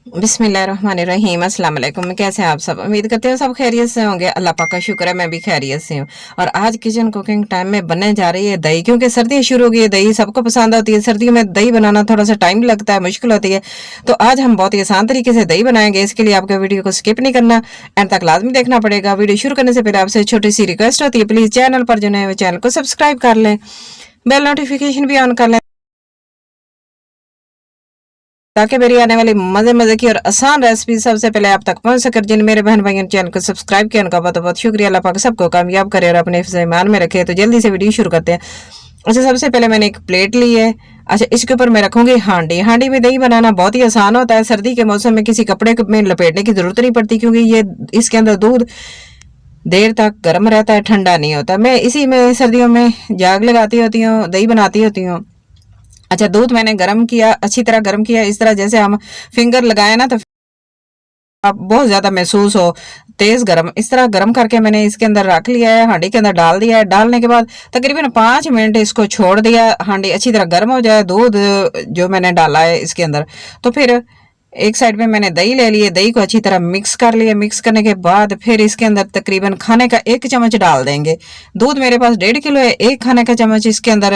बिस्मिल्लाहिर्रहमानिर्रहीम। अस्सलाम वालेकुम। कैसे हैं आप सब? उम्मीद करते हैं सब खैरियत से होंगे। अल्लाह पाक का शुक्र है मैं भी खैरियत से हूँ। और आज किचन कुकिंग टाइम में बनने जा रही है दही, क्योंकि सर्दियाँ शुरू हो गई है। दही सबको पसंद होती है। सर्दियों में दही बनाना थोड़ा सा टाइम लगता है, मुश्किल होती है। तो आज हम बहुत ही आसान तरीके से दही बनाएंगे। इसके लिए आपको वीडियो को स्किप नहीं करना, एंड तक लाजमी देखना पड़ेगा। वीडियो शुरू करने से पहले आपसे छोटी सी रिक्वेस्ट होती है, प्लीज चैनल पर जो नए चैनल को सब्सक्राइब कर लें, बेल नोटिफिकेशन भी ऑन कर लें, ताकि मेरी आने वाली मजे मजे की और आसान रेसिपी सबसे पहले आप तक पहुंच सके। जिन मेरे बहन भाइयों ने चैनल को सब्सक्राइब किया उनका बहुत बहुत शुक्रिया। अल्लाह पाक सबको कामयाब करे और अपने हिफ्ज़ ईमान में रखे। तो जल्दी से वीडियो शुरू करते हैं। अच्छा, सबसे पहले मैंने एक प्लेट ली है। अच्छा, इसके ऊपर मैं रखूंगी हांडी। हांडी में दही बनाना बहुत ही आसान होता है। सर्दी के मौसम में किसी कपड़े में लपेटने की जरूरत नहीं पड़ती, क्योंकि ये इसके अंदर दूध देर तक गर्म रहता है, ठंडा नहीं होता। मैं इसी में सर्दियों में जाग लगाती होती हूँ, दही बनाती होती हूँ। अच्छा, दूध मैंने गर्म किया, अच्छी तरह गर्म किया। इस तरह जैसे हम फिंगर लगाए ना, तो आप बहुत ज्यादा महसूस हो तेज गर्म, इस तरह गर्म करके मैंने इसके अंदर रख लिया है, हांडी के अंदर डाल दिया है। डालने के बाद तकरीबन 5 मिनट इसको छोड़ दिया। हांडी अच्छी तरह गर्म हो जाए, दूध जो मैंने डाला है इसके अंदर, तो फिर एक साइड में मैंने दही ले लिए। दही को अच्छी तरह मिक्स कर लिया। मिक्स करने के बाद फिर इसके अंदर तकरीबन खाने का 1 चम्मच डाल देंगे। दूध मेरे पास 1.5 किलो है, 1 खाने का चम्मच इसके अंदर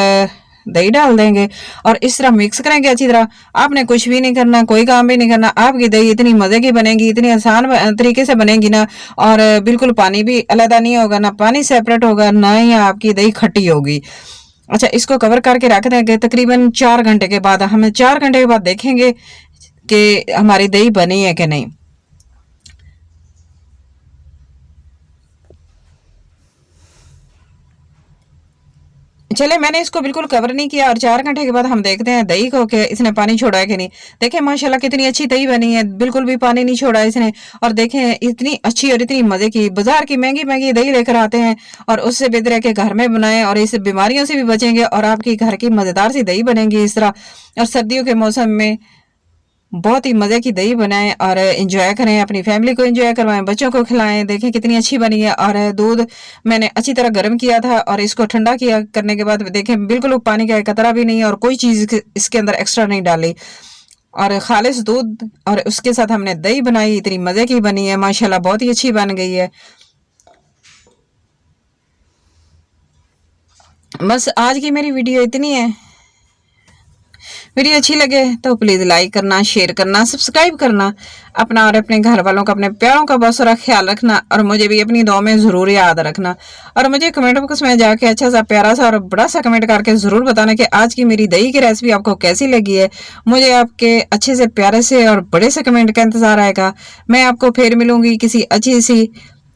दही डाल देंगे और इस तरह मिक्स करेंगे अच्छी तरह। आपने कुछ भी नहीं करना, कोई काम भी नहीं करना। आपकी दही इतनी मजे की बनेगी, इतनी आसान तरीके से बनेगी ना, और बिल्कुल पानी भी अलग नहीं होगा, ना पानी सेपरेट होगा, ना ही आपकी दही खट्टी होगी। अच्छा, इसको कवर करके रख देंगे। तकरीबन 4 घंटे के बाद, हमें 4 घंटे के बाद देखेंगे कि हमारी दही बनी है कि नहीं। चले, मैंने इसको बिल्कुल कवर नहीं किया और 4 घंटे के बाद हम देखते हैं दही को कि इसने पानी छोड़ा है कि नहीं। देखें माशाल्लाह कितनी अच्छी दही बनी है, बिल्कुल भी पानी नहीं छोड़ा इसने। और देखें इतनी अच्छी और इतनी मजे की, बाजार की महंगी महंगी दही लेकर आते हैं और उससे बेहतर है कि घर में बनाएं और इस बीमारियों से भी बचेंगे और आपकी घर की मजेदार सी दही बनेगी इस तरह। और सर्दियों के मौसम में बहुत ही मज़े की दही बनाएं और एंजॉय करें, अपनी फैमिली को एंजॉय करवाएं, बच्चों को खिलाएं। देखें कितनी अच्छी बनी है। और दूध मैंने अच्छी तरह गर्म किया था और इसको ठंडा किया करने के बाद देखें बिल्कुल पानी का कतरा भी नहीं और कोई चीज़ इसके अंदर एक्स्ट्रा नहीं डाली, और खालिश दूध और उसके साथ हमने दही बनाई। इतनी मज़े की बनी है माशाल्लाह, बहुत ही अच्छी बन गई है। बस आज की मेरी वीडियो इतनी है। वीडियो अच्छी लगे तो प्लीज़ लाइक करना, शेयर करना, सब्सक्राइब करना। अपना और अपने घर वालों का, अपने प्यारों का बहुत सारा ख्याल रखना और मुझे भी अपनी दुआ में ज़रूर याद रखना। और मुझे कमेंट बॉक्स में जाके अच्छा सा प्यारा सा और बड़ा सा कमेंट करके ज़रूर बताना कि आज की मेरी दही की रेसिपी आपको कैसी लगी है। मुझे आपके अच्छे से प्यारे से और बड़े से कमेंट का इंतज़ार आएगा। मैं आपको फिर मिलूंगी किसी अच्छी सी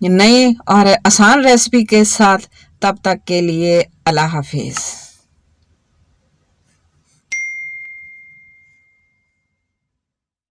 नई और आसान रेसिपी के साथ। तब तक के लिए अल्लाह हाफिज़।